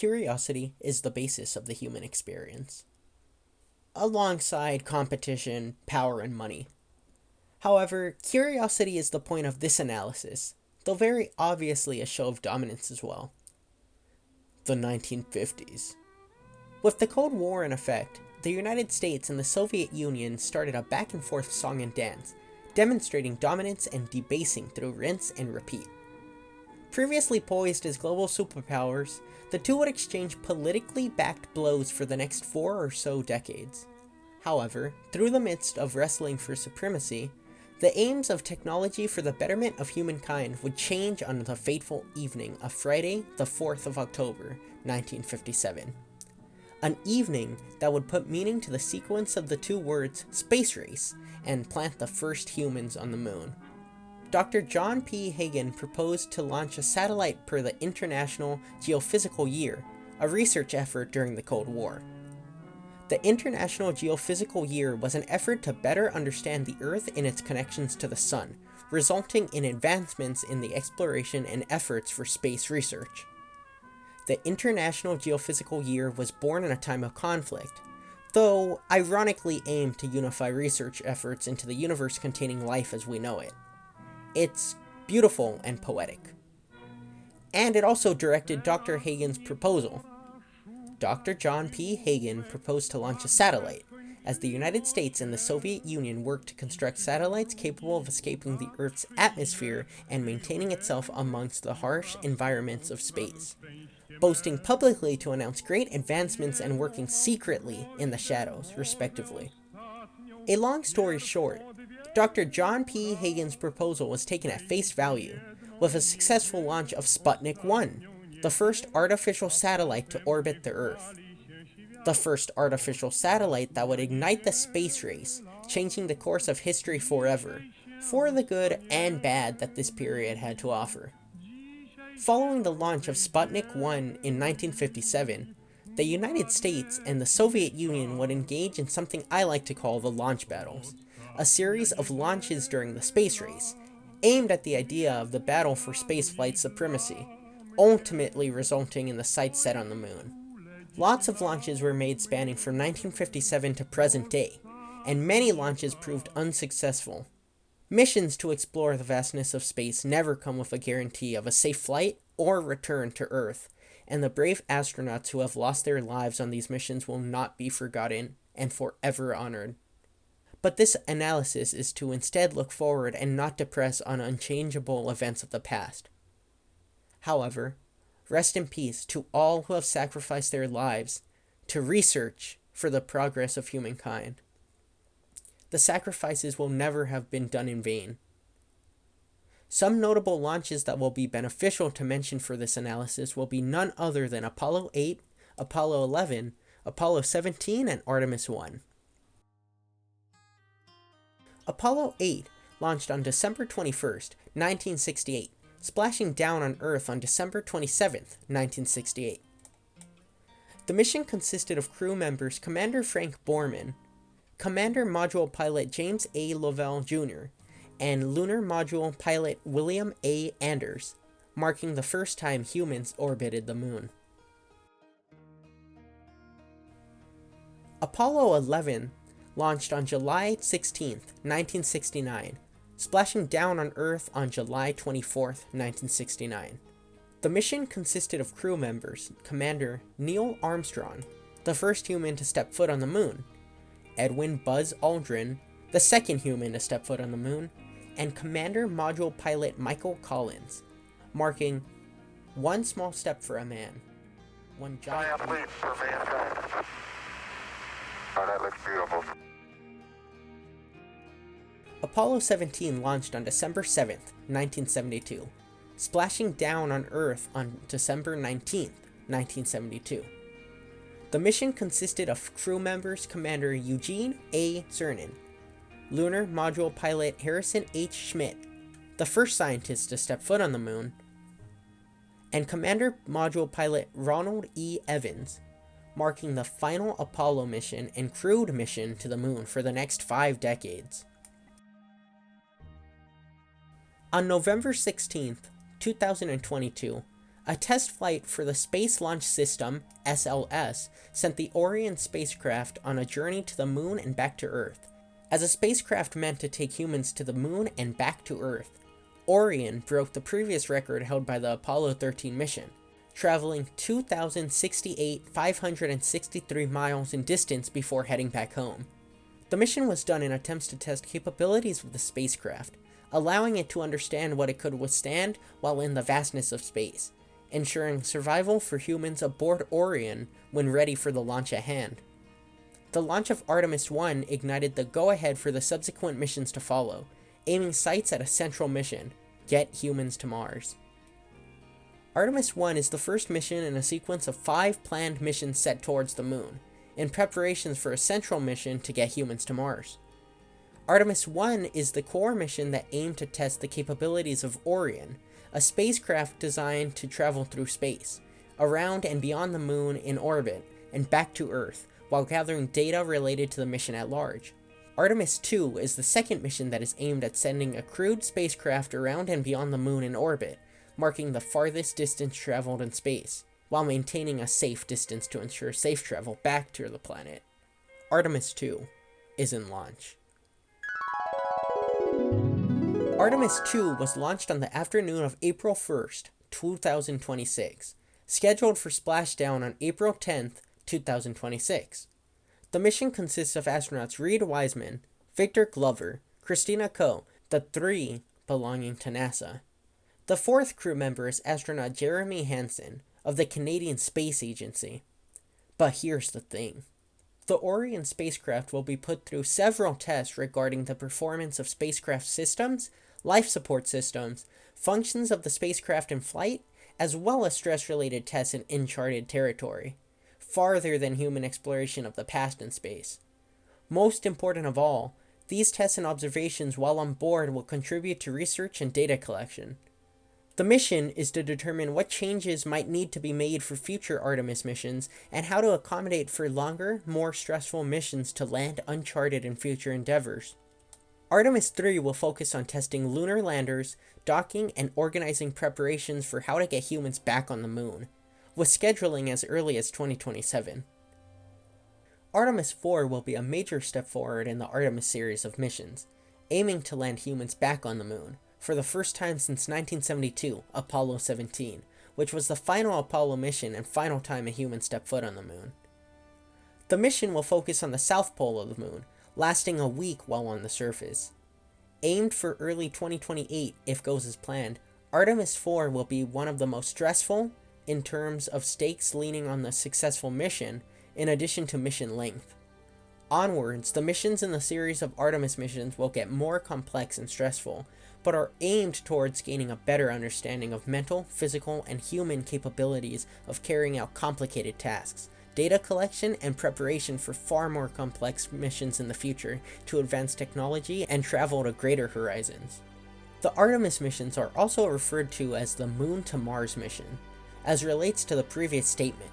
curiosity is the basis of the human experience, alongside competition, power, and money. However, curiosity is the point of this analysis, though very obviously a show of dominance as well. The 1950s. With the Cold War in effect, the United States and the Soviet Union started a back-and-forth song and dance, demonstrating dominance and debasing through rinse and repeat. Previously poised as global superpowers, the two would exchange politically backed blows for the next 4 or so decades. However, through the midst of wrestling for supremacy, the aims of technology for the betterment of humankind would change on the fateful evening of Friday, the 4th of October, 1957. An evening that would put meaning to the sequence of the two words space race and plant the first humans on the moon. Dr. John P. Hagen proposed to launch a satellite per the International Geophysical Year, a research effort during the Cold War. The International Geophysical Year was an effort to better understand the Earth and its connections to the Sun, resulting in advancements in the exploration and efforts for space research. The International Geophysical Year was born in a time of conflict, though ironically aimed to unify research efforts into the universe containing life as we know it. It's beautiful and poetic. And it also directed Dr. Hagen's proposal. Dr. John P. Hagen proposed to launch a satellite, as the United States and the Soviet Union worked to construct satellites capable of escaping the Earth's atmosphere and maintaining itself amongst the harsh environments of space, boasting publicly to announce great advancements and working secretly in the shadows, respectively. A long story short, Dr. John P. Hagen's proposal was taken at face value, with a successful launch of Sputnik 1, the first artificial satellite to orbit the Earth. The first artificial satellite that would ignite the space race, changing the course of history forever, for the good and bad that this period had to offer. Following the launch of Sputnik 1 in 1957, the United States and the Soviet Union would engage in something I like to call the launch battles, a series of launches during the space race, aimed at the idea of the battle for spaceflight supremacy, ultimately resulting in the sights set on the moon. Lots of launches were made spanning from 1957 to present day, and many launches proved unsuccessful. Missions to explore the vastness of space never come with a guarantee of a safe flight or return to Earth, and the brave astronauts who have lost their lives on these missions will not be forgotten and forever honored. But this analysis is to instead look forward and not depress on unchangeable events of the past. However, rest in peace to all who have sacrificed their lives to research for the progress of humankind. The sacrifices will never have been done in vain. Some notable launches that will be beneficial to mention for this analysis will be none other than Apollo 8, Apollo 11, Apollo 17, and Artemis I. Apollo 8 launched on December 21st, 1968, splashing down on Earth on December 27th, 1968. The mission consisted of crew members Commander Frank Borman, Commander Module Pilot James A. Lovell Jr., and Lunar Module Pilot William A. Anders, marking the first time humans orbited the moon. Apollo 11 launched on July 16, 1969, splashing down on Earth on July 24, 1969. The mission consisted of crew members Commander Niel Armstrong, the first human to step foot on the moon, Edwin Buzz Aldrin, the second human to step foot on the moon, and Commander Module Pilot Michael Collins, marking one small step for a man, one giant leap for mankind. Oh, that looks beautiful. Apollo 17 launched on December 7th, 1972, splashing down on Earth on December 19th, 1972. The mission consisted of crew members Commander Eugene A. Cernan, Lunar Module Pilot Harrison H. Schmitt, the first scientist to step foot on the moon, and Commander Module Pilot Ronald E. Evans, marking the final Apollo mission and crewed mission to the moon for the next 5 decades. On November 16th, 2022, A test flight for the Space Launch System, SLS, sent the Orion spacecraft on a journey to the moon and back to Earth. As a spacecraft meant to take humans to the moon and back to Earth, Orion broke the previous record held by the Apollo 13 mission, traveling 2,068,563 miles in distance before heading back home. The mission was done in attempts to test capabilities of the spacecraft, allowing it to understand what it could withstand while in the vastness of space, ensuring survival for humans aboard Orion when ready for the launch at hand. The launch of Artemis I ignited the go-ahead for the subsequent missions to follow, aiming sights at a central mission: get humans to Mars. Artemis I is the first mission in a sequence of 5 planned missions set towards the moon, in preparations for a central mission to get humans to Mars. Artemis I is the core mission that aimed to test the capabilities of Orion, a spacecraft designed to travel through space, around and beyond the moon in orbit, and back to Earth, while gathering data related to the mission at large. Artemis II is the second mission that is aimed at sending a crewed spacecraft around and beyond the moon in orbit, marking the farthest distance traveled in space, while maintaining a safe distance to ensure safe travel back to the planet. Artemis II is in launch. Artemis II was launched on the afternoon of April 1st, 2026, scheduled for splashdown on April 10th, 2026. The mission consists of astronauts Reed Wiseman, Victor Glover, Christina Koh, the 3 belonging to NASA. The 4th crew member is astronaut Jeremy Hansen of the Canadian Space Agency. But here's the thing. The Orion spacecraft will be put through several tests regarding the performance of spacecraft systems, life support systems, functions of the spacecraft in flight, as well as stress-related tests in uncharted territory, farther than human exploration of the past in space. Most important of all, these tests and observations while on board will contribute to research and data collection. The mission is to determine what changes might need to be made for future Artemis missions and how to accommodate for longer, more stressful missions to land uncharted in future endeavors. Artemis III will focus on testing lunar landers, docking, and organizing preparations for how to get humans back on the moon, with scheduling as early as 2027. Artemis IV will be a major step forward in the Artemis series of missions, aiming to land humans back on the moon, for the first time since 1972, Apollo 17, which was the final Apollo mission and final time a human stepped foot on the moon. The mission will focus on the south pole of the moon, lasting a week while on the surface. Aimed for early 2028 if goes as planned, Artemis IV will be one of the most stressful, in terms of stakes leaning on the successful mission, in addition to mission length. Onwards, the missions in the series of Artemis missions will get more complex and stressful, but are aimed towards gaining a better understanding of mental, physical, and human capabilities of carrying out complicated tasks, data collection, and preparation for far more complex missions in the future to advance technology and travel to greater horizons. The Artemis missions are also referred to as the Moon to Mars mission, as relates to the previous statement.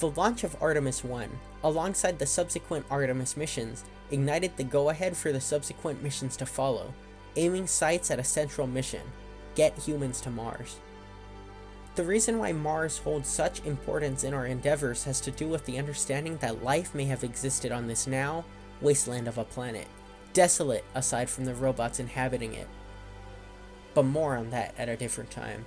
The launch of Artemis I, alongside the subsequent Artemis missions, ignited the go-ahead for the subsequent missions to follow, aiming sights at a central mission: get humans to Mars. The reason why Mars holds such importance in our endeavors has to do with the understanding that life may have existed on this now wasteland of a planet, desolate aside from the robots inhabiting it. But more on that at a different time.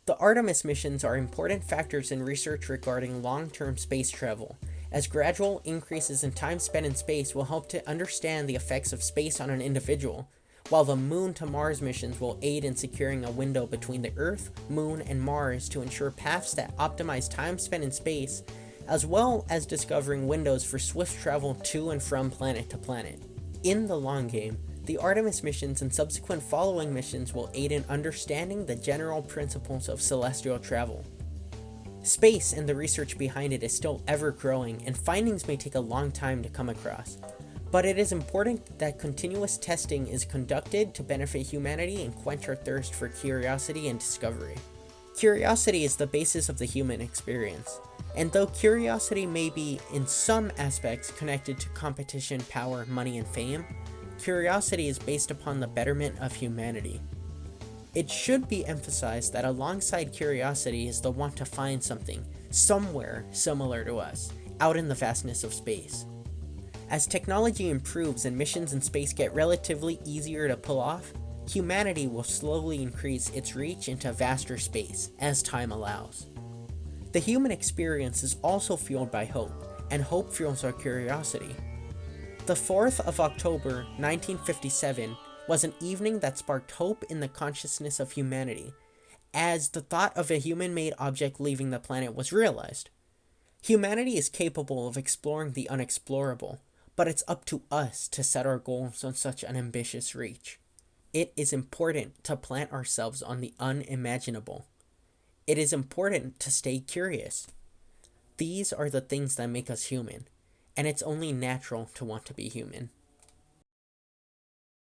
The Artemis missions are important factors in research regarding long-term space travel, as gradual increases in time spent in space will help to understand the effects of space on an individual, while the Moon to Mars missions will aid in securing a window between the Earth, Moon, and Mars to ensure paths that optimize time spent in space, as well as discovering windows for swift travel to and from planet to planet. In the long game, the Artemis missions and subsequent following missions will aid in understanding the general principles of celestial travel. Space and the research behind it is still ever growing, and findings may take a long time to come across. But it is important that continuous testing is conducted to benefit humanity and quench our thirst for curiosity and discovery. Curiosity is the basis of the human experience, and though curiosity may be in some aspects connected to competition, power, money, and fame, curiosity is based upon the betterment of humanity. It should be emphasized that alongside curiosity is the want to find something, somewhere similar to us, out in the vastness of space. As technology improves and missions in space get relatively easier to pull off, humanity will slowly increase its reach into vaster space as time allows. The human experience is also fueled by hope, and hope fuels our curiosity. The 4th of October, 1957, was an evening that sparked hope in the consciousness of humanity, as the thought of a human-made object leaving the planet was realized. Humanity is capable of exploring the unexplorable, but it's up to us to set our goals on such an ambitious reach. It is important to plant ourselves on the unimaginable. It is important to stay curious. These are the things that make us human, and it's only natural to want to be human.